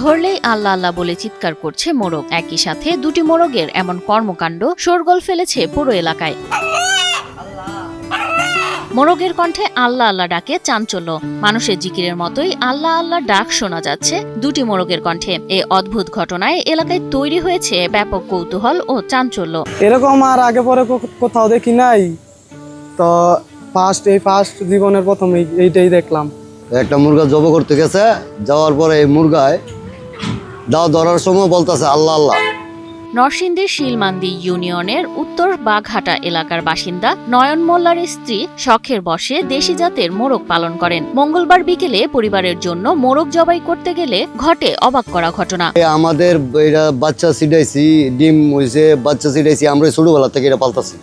ধরলেই আল্লাহ আল্লাহ বলে চিৎকার করছে মোরগ। একই সাথে দুটি মোরগের এমন কর্মকাণ্ড শোরগোল ফেলেছে পুরো এলাকায়। মোরগের কণ্ঠে আল্লাহ আল্লাহ ডাকে চাঞ্চল্য। মানুষের জিকিরের মতোই আল্লাহ আল্লাহ ডাক শোনা যাচ্ছে দুটি মোরগের কণ্ঠে। এই অদ্ভুত ঘটনায় এলাকায় তৈরি হয়েছে ব্যাপক কৌতূহল ও চাঞ্চল্য। এরকম আর আগে পরে কোথাও দেখি নাই, তো ফার্স্ট জীবনের প্রথম এইটাই দেখলাম। একটা মুরগা জব করতে গেছে, যাওয়ার পরে এই মুরগায় দাও ধরার সময় বলতেছে আল্লাহ আল্লাহ। নরসিংদীর শিলমান্দি ইউনিয়নের উত্তর বাঘাটা এলাকার বাসিন্দা নয়ন মোল্লার স্ত্রী শখের বশে দেশি জাতের মোরগ পালন করেন। মঙ্গলবার বিকেলে পরিবারের জন্য মোরগ জবাই করতে গেলে ঘটে অবাক করা ঘটনা। আমাদের এটা বাচ্চা ছিটাইছি, ডিম হয়েছে, বাচ্চা ছিটাইছি, আমরা ছোটবেলা থেকে এটা পালতাছি,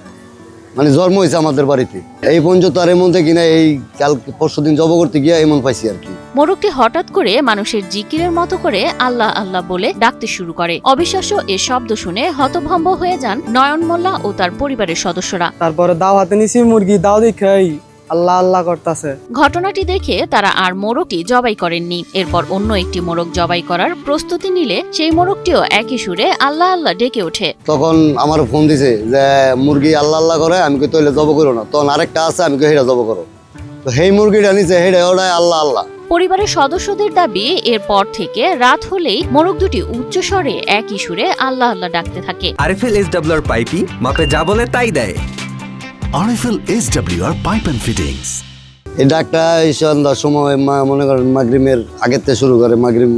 মানে জন্ম হয়েছে আমাদের বাড়িতে। এই পর্যন্ত আর এমন থেকে না, এই কাল পরশুদিন জব করতে গিয়ে এমন পাইছি আর কি। মোরগটি হঠাৎ করে মানুষের জিকিরের মতো করে আল্লাহ আল্লাহ বলে ডাকতে শুরু করে। অবিশ্বাস্য এ শব্দ শুনে হতভম্ব হয়ে যান নয়ন মোল্লা ও তার পরিবারের সদস্যরা। তারপরে দাও হাতে নিছি, মুরগি দাও দেখাই আল্লাহ আল্লাহ করতেছে। ঘটনাটি দেখে তারা আর মোরগটি জবাই করেননি। এরপর অন্য একটি মোরগ জবাই করার প্রস্তুতি নিলে সেই মোরগটিও একই সুরে আল্লাহ আল্লাহ ডেকে ওঠে। তখন আমার ফোন দিছে যে মুরগি আল্লাহ আল্লাহ করে, আমি কই তৈলে জব করো না, তখন আরেকটা আছে, আমি কই হেটা জব করো। তো সেই মুরগিটা নিচে হেডে ওটাই আল্লাহ আল্লাহ। পরিবারের সদস্যদের দাবি, এরপর থেকে রাত হলেই মোরগ দুটি উচ্চ স্বরে একই সুরে আল্লাহ আল্লাহ ডাকতে থাকে। আরএফএল SWR পাইপি মাপে যা বলে তাই দেয়। RFL SWR pipe and fittings. এই ডাকটা এই সন্ধ্যার সময় মনে করেন মাগরিমের আগের থেকে শুরু করে। মাগরিম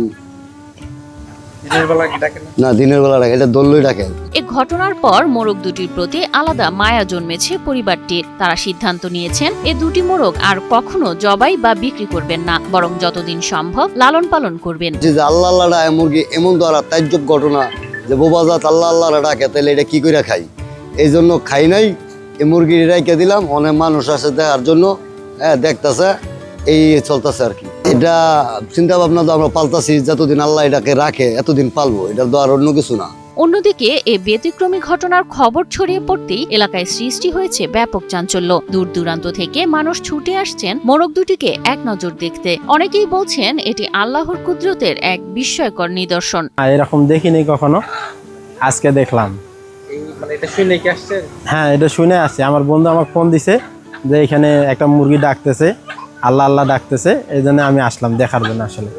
না, দিনের বেলা ডাকে, এটা দোল্লই ডাকে। এ ঘটনার পর মোরগ দুটির প্রতি আলাদা মায়া জন্মেছে পরিবারটির। তারা সিদ্ধান্ত নিয়েছেন এ দুটি মোরগ আর কখনো জবাই বা বিক্রি করবেন না, বরং যতদিন সম্ভব লালন পালন করবেন। যে আল্লাহ আল্লাহ ডাকে মুরগি, এমন তো আর তাজ্জব ঘটনা যে বোবাজাত আল্লাহ আল্লাহ ডাকে, তাহলে এটা কি করে খাই? এই জন্য খাই নাই, এই মুরগি রেখে দিলাম। অনেক মানুষ আসে দেখার জন্য, দেখতেছে, এই চলতেছে আর কি। এটা চিন্তা ভাবনা তো আমরা পালতাছি, যতদিন আল্লাহ এটাকে রাখে এতদিন পালবো, এটা তো আর অন্য কিছু না। অন্যদিকে এ ব্যতিক্রমী ঘটনার খবর ছড়িয়ে পড়তেই এলাকায় সৃষ্টি হয়েছে ব্যাপক চাঞ্চল্য। দূর দূরান্ত থেকে মানুষ ছুটে আসছেন মোরগ দুটিকে এক নজর দেখতে। অনেকেই বলছেন এটি আল্লাহর কুদরতের এক বিস্ময়কর নিদর্শন। এরকম দেখিনি কখনো, আজকে দেখলাম। হ্যাঁ, এটা শুনে আসছে। আমার বন্ধু আমাকে ফোন দিছে যে এখানে একটা মুরগি ডাকতেছে, আল্লাহ আল্লাহ ডাকতেছে, এই জন্য আমি আসলাম দেখার জন্য আসলে।